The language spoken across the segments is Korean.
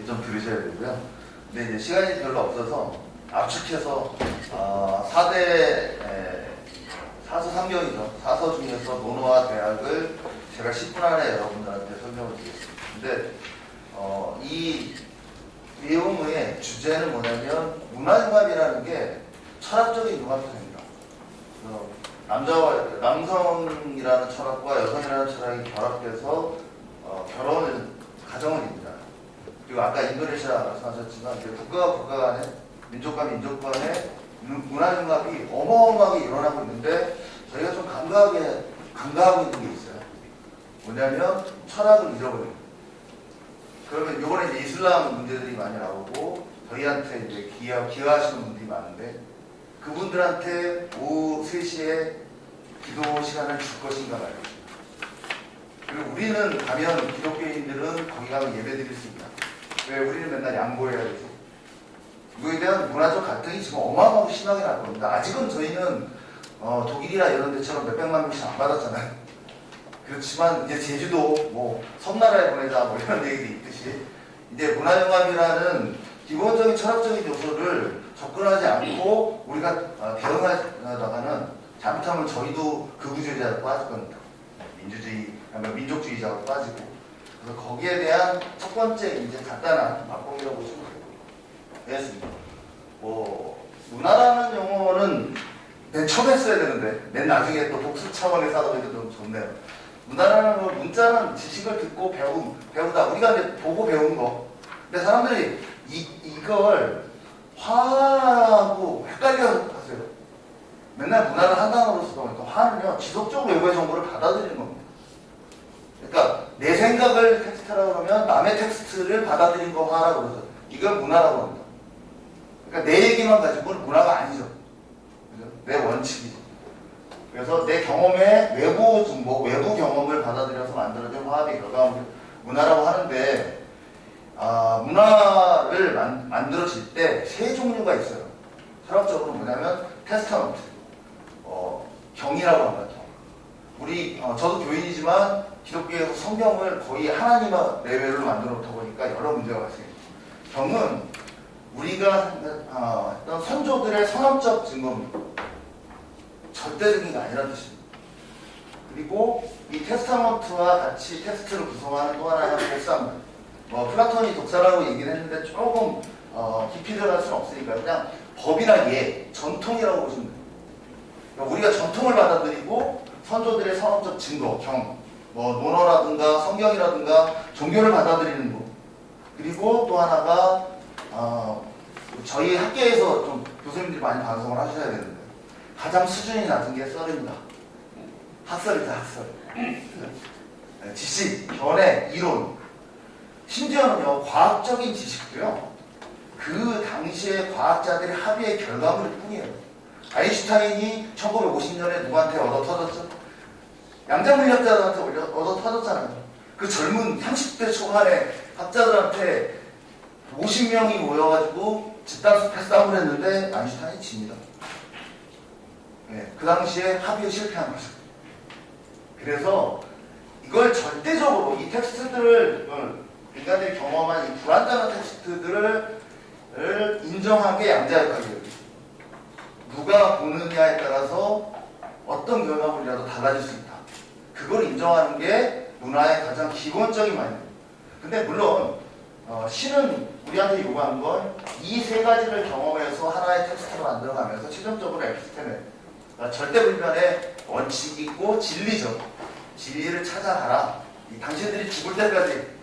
좀 들으셔야 되고요. 근데 이제 시간이 별로 없어서 압축해서 4대 사서 3경이죠. 사서 중에서 논어와 대학을 제가 10분 안에 여러분들한테 설명을 드리겠습니다. 근데 이 내용의 주제는 뭐냐면 문화융합이라는 게 철학적인 융합입니다. 남성이라는 철학과 여성이라는 철학이 결합돼서 결혼을 가정을 이룬다. 그리고 아까 인도네시아 말씀하셨지만 국가와 국가 간에 민족과 민족 간에 문화융합이 어마어마하게 일어나고 있는데 저희가 좀 간과하고 있는 게 있어요. 뭐냐면 철학을 잃어버리는. 그러면 이번에 이제 이슬람 문제들이 많이 나오고 저희한테 이제 기여하시는 분들이 많은데 그분들한테 오후 3시에 기도 시간을 줄 것인가 말이에요. 그리고 우리는 가면 기독교인들은 거기 가면 예배 드릴 수 있다. 왜 우리는 맨날 양보해야 되지? 이거에 대한 문화적 갈등이 지금 어마어마하게 심하게 날 겁니다. 아직은 저희는 독일이나 이런 데처럼 몇백만 명씩 안 받았잖아요. 그렇지만 이제 제주도 뭐 섬나라에 보내자 뭐 이런 얘기도 있듯이 이제 문화융합이라는 기본적인 철학적인 요소를 접근하지 않고 우리가 대응하다가는 잘못하면 저희도 극우주의자로 빠질 겁니다. 민족주의자로 빠지고. 그래서 거기에 대한 첫 번째 이제 간단한 맛보기라고 보시면 되겠습니다. 문화라는 용어는 맨 처음에 써야 되는데 맨 나중에 또 복수 차원에서 하다 보니까 좀 좋네요. 문화라는 건 문자는 지식을 듣고 배우다. 우리가 이제 보고 배운 거. 근데 사람들이 이걸 화하고 헷갈려 하세요. 맨날 문화를 한 단어로 쓰다 보니까 화는요, 지속적으로 외부의 정보를 받아들이는 겁니다. 그러니까 내 생각을 텍스트라고 그러면 남의 텍스트를 받아들인 거 화라고 그러죠. 이걸 문화라고 합니다. 그러니까 내 얘기만 가지고는 문화가 아니죠. 그죠? 내 원칙이죠. 그래서 내 경험에 외부 정보, 외부 경험을 받아들여서 만들어진 화합의 결과를 문화라고 하는데, 문화를 만들어질 때 세 종류가 있어요. 철학적으로 뭐냐면 테스타먼트, 경이라고 합니다. 저도 교인이지만 기독교에서 성경을 거의 하나님 레벨로 만들어 놓다 보니까 여러 문제가 발생해요. 경은 우리가 했던 선조들의 선언적 증거입니다. 절대적인 게 아니라는 뜻입니다. 그리고 이 테스타먼트와 같이 텍스트를 구성하는 또 하나의 독사입니다. 플라톤이 독사라고 얘기를 했는데 조금 깊이 들어갈 수는 없으니까 그냥 법이나 예, 전통이라고 보시면 돼요. 그러니까 우리가 전통을 받아들이고 선조들의 선언적 증거, 논어라든가 성경이라든가 종교를 받아들이는 것. 그리고 또 하나가 저희 학계에서 좀 교수님들이 많이 반성을 하셔야 되는데 가장 수준이 낮은 게 썰입니다. 학설이다, 학설. 지식, 견해, 이론. 심지어는요, 과학적인 지식도요, 그 당시에 과학자들의 합의의 결과물일 뿐이에요. 아인슈타인이 1950년에 누구한테 얻어 터졌죠? 양자물리학자들한테 얻어 터졌잖아요. 그 젊은 30대 초반에 학자들한테 50명이 모여가지고 집단수패 싸움을 했는데 아인슈타인이 집니다. 네, 그 당시에 합의에 실패한 거죠. 그래서 이걸 절대적으로 이 텍스트들을 인간들이 경험한 이 불완전한 텍스트들을 인정하게 양자역학이에요. 누가 보느냐에 따라서 어떤 결과물이라도 달라질 수 있다. 그걸 인정하는 게 문화의 가장 기본적인 마인드입니다. 근데 물론 시는 우리한테 요구한 건 이 세 가지를 경험해서 하나의 텍스트를 만들어가면서 최종적으로 에피스테메, 절대불변의 원칙이 있고 진리죠. 진리를 찾아가라. 당신들이 죽을 때까지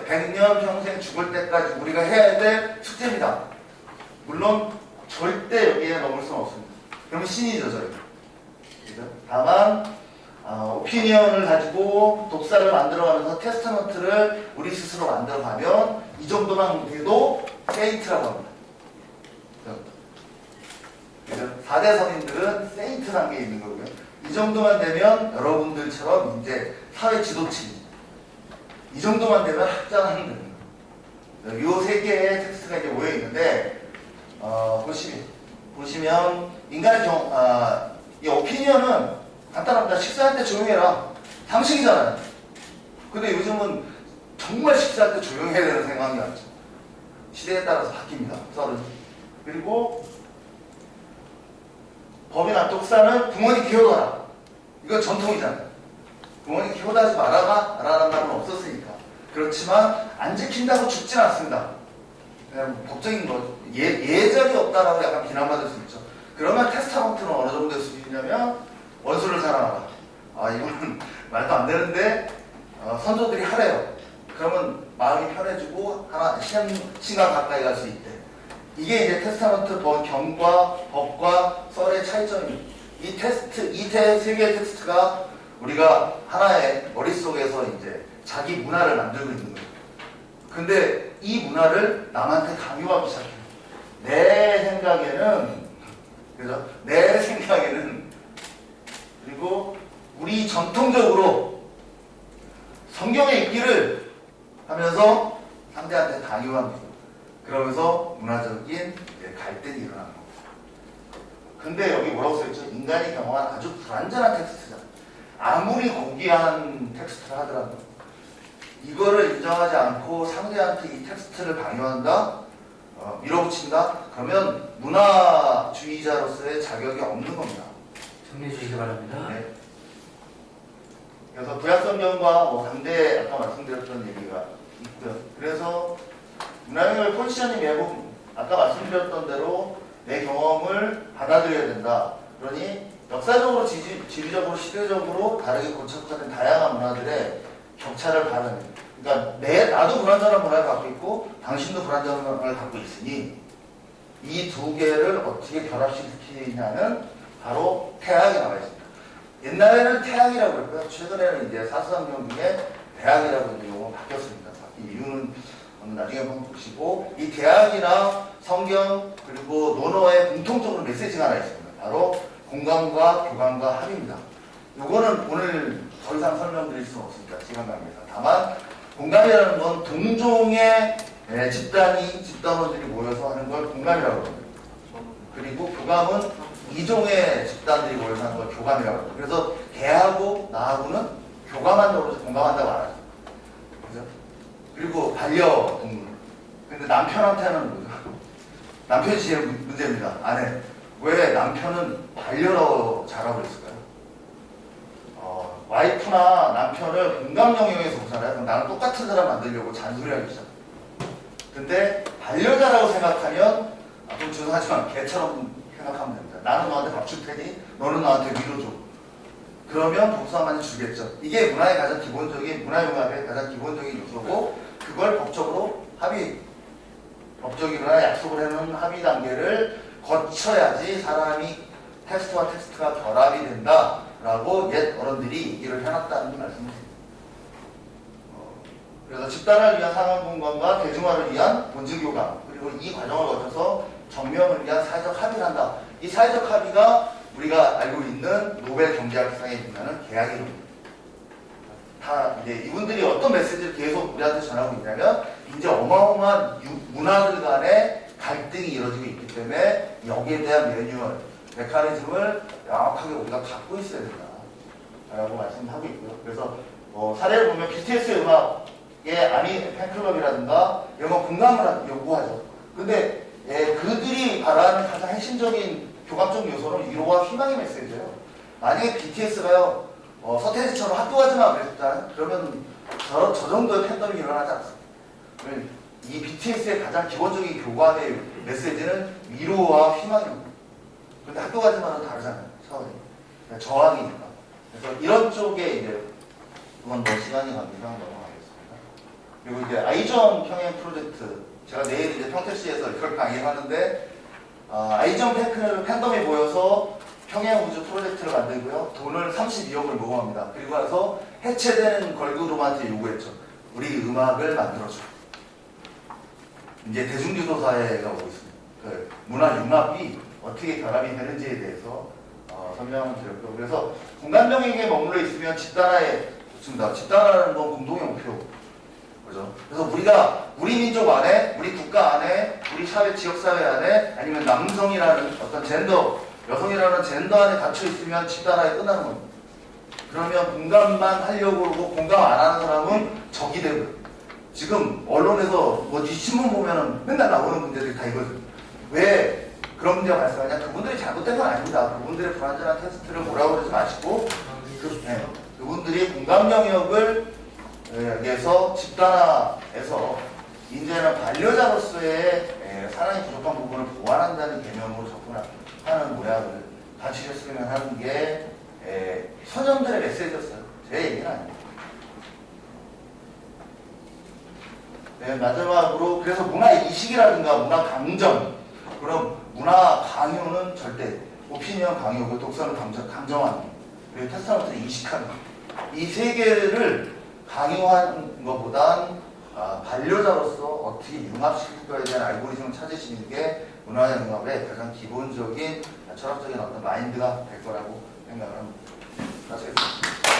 100년 평생 죽을 때까지 우리가 해야 될 숙제입니다. 물론 절대 여기에 넘을 수는 없습니다. 그러면 신이죠, 저희. 그죠? 다만 오피니언을 가지고 독사를 만들어가면서 테스트먼트를 우리 스스로 만들어가면 이 정도만 돼도 세인트라고 합니다. 그죠? 4대 성인들은 세인트라는 게 있는 거고요. 이 정도만 되면 여러분들처럼 이제 사회 지도층, 이 정도만 되면 학자는 됩니다. 요 세 개의 텍스트가 이제 모여 있는데, 보시면 인간의 이 오피니언은 간단합니다. 식사할 때 조용해라. 상식이잖아요. 근데 요즘은 정말 식사할 때 조용해야 되는 상황이 왔죠. 시대에 따라서 바뀝니다. 썰은. 그리고 법이나 독사는 부모님 키워둬라. 이건 전통이잖아요. 부모님 키워다지 말아라 라는 말은 없었으니까. 그렇지만 안 지킨다고 죽진 않습니다. 그냥 법적인 거 예절이 없다라고 약간 비난받을 수 있죠. 그러면 테스타먼트는 어느 정도의 수준이냐면 원수를 사랑하라. 아 이거는 말도 안 되는데 선조들이 하래요. 그러면 마음이 편해지고 하나 신과 가까이 갈 수 있대. 이게 이제 테스타먼트 경과 법과 썰의 차이점입니다. 이 세 개의 텍스트가 우리가 하나의 머릿속에서 이제 자기 문화를 만들고 있는 거예요. 근데 이 문화를 남한테 강요하기 시작해요. 내 생각에는, 그죠? 내 생각에는, 그리고 우리 전통적으로 성경에 있기를 하면서 상대한테 강요합니다. 그러면서 문화적인 갈등이 일어나는 겁니다. 근데 여기 뭐라고 써있죠? 인간이 경험한 아주 불완전한 텍스트잖아요. 아무리 고귀한 텍스트를 하더라도 이거를 인정하지 않고 상대한테 이 텍스트를 강요한다? 밀어붙인다? 그러면 문화주의자로서의 자격이 없는 겁니다. 정리해 주시기 바랍니다. 네. 그래서 구약성경과 반대 아까 말씀드렸던 얘기가 있고요. 그래서 문화영역의 포지션이 매우 아까 말씀드렸던 대로 내 경험을 받아들여야 된다. 그러니 역사적으로, 지리적으로, 시대적으로 다르게 고착화된 다양한 문화들의 격차를 가는. 그러니까 나도 불완전한 문화를 갖고 있고 당신도 불완전한 문화를 갖고 있으니 이 두 개를 어떻게 결합시키냐는 바로 태학이 나와 있습니다. 옛날에는 태학이라고 그랬고요. 최근에는 이제 사수상경 중에 대학이라고 이제 용어가 바뀌었습니다. 바뀐 이유는 나중에 한번 보시고, 이 대학이나 성경 그리고 논어에 공통적으로 메시지가 하나 있습니다. 바로 공감과 교감과 합입니다. 요거는 오늘 더 이상 설명드릴 수는 없습니다. 시간 관계상. 다만 공감이라는 건 동종의 집단원들이 모여서 하는 걸 공감이라고 합니다. 그리고 교감은 이종의 집단들이 모여서 하는 걸 교감이라고 합니다. 그래서 걔하고 나하고는 교감한다고 해서 공감한다고 안 하죠. 그죠? 그리고 반려동물. 근데 남편한테는 뭐죠? 남편이 제일 문제입니다. 아내. 왜 남편은 반려로 자라고 있을까요? 와이프나 남편을 공감 영역에서 보잖아요. 그럼 나는 똑같은 사람 만들려고 잔소리하기 시작해요. 근데 반려자라고 생각하면 좀 죄송하지만 개처럼 생각하면 됩니다. 나는 너한테 밥 줄 테니 너는 나한테 위로 줘. 그러면 복수가 많이 주겠죠. 이게 문화의 가장 기본적인, 문화융합의 가장 기본적인 요소고, 그걸 법적으로 법적이거나 약속을 해놓은 합의 단계를 거쳐야지 사람이 텍스트와 텍스트가 결합이 된다라고 옛 어른들이 얘기를 해놨다는 말씀입니다. 그래서 집단을 위한 상황 공간과 대중화를 위한 본질 교감, 그리고 이 과정을 거쳐서 정명을 위한 사회적 합의를 한다. 이 사회적 합의가 우리가 알고 있는 노벨 경제학상에 보면은 계약이론입니다. 다 이제 이분들이 어떤 메시지를 계속 우리한테 전하고 있냐면, 이제 어마어마한 문화들 간의 갈등이 이루어지고 있기 때문에 여기에 대한 매뉴얼, 메커니즘을 명확하게 우리가 갖고 있어야 된다 라고 말씀하고 있고요. 그래서 사례를 보면 BTS의 음악에 아미 팬클럽이라든가 이런 거 공감을 요구하죠. 근데 그들이 바라는 가장 핵심적인 교감적 요소는 위로와 희망의 메시지예요. 만약에 BTS가요 서태지처럼 학교 가지 마 그랬다 그러면 저 정도의 팬덤이 일어나지 않습니다. 이 BTS의 가장 기본적인 교감의 메시지는 위로와 희망입니다. 근데 학교 가지 마는 다르잖아요. 차원이. 저항이니까. 그래서 이런 쪽에 이제 그건 시간이 갑니다. 넘어가겠습니다. 그리고 이제 아이전 평행 프로젝트, 제가 내일 이제 평택시에서 이걸 강의하는데 아이전 팬덤이 모여서 평행 우주 프로젝트를 만들고요. 돈을 32억을 모금합니다. 그리고 나서 해체되는 걸그룹한테 요구했죠. 우리 음악을 만들어줘. 이제 대중주도 사회가 오고 있습니다. 그 문화 융합이 어떻게 결합이 되는지에 대해서 설명을 드렸고, 그래서 공간병에게 머물러 있으면 집단화에 좋습니다. 집단화라는 건 공동의 목표. 그죠? 그래서 우리가 우리 민족 안에, 우리 국가 안에, 우리 사회, 지역사회 안에, 아니면 남성이라는 어떤 젠더, 여성이라는 젠더 안에 갇혀 있으면 집단화에 끝나는 겁니다. 그러면 공감만 하려고 그러고 공감 안 하는 사람은 적이 되고요. 지금 언론에서 뭐 신문 보면은 맨날 나오는 문제들이 다 이거죠. 왜 그런 문제가 발생하냐? 그분들이 잘못된 건 아닙니다. 그분들의 불완전한 테스트를 뭐라고 그러지 마시고 그분들이 공감 영역을 에서 집단화해서 이제는 반려자로서의 사랑이 부족한 부분을 보완한다는 개념으로 접근하는 모양을 갖추셨으면 하는 게 선영들의 메시지였어요. 제 얘기는 아닙니다. 네, 마지막으로 그래서 문화 이식이라든가 문화 강정, 그럼 문화 강요는 절대 오피니언 강요고 독서는 강정하는, 그리고 테스트는 이식하는, 이 세 개를 강요하는 것보단 반려자로서 어떻게 융합시킬 거에 대한 알고리즘을 찾으시는 게 문화융합의 가장 기본적인 철학적인 어떤 마인드가 될 거라고 생각을 합니다. 마치겠습니다.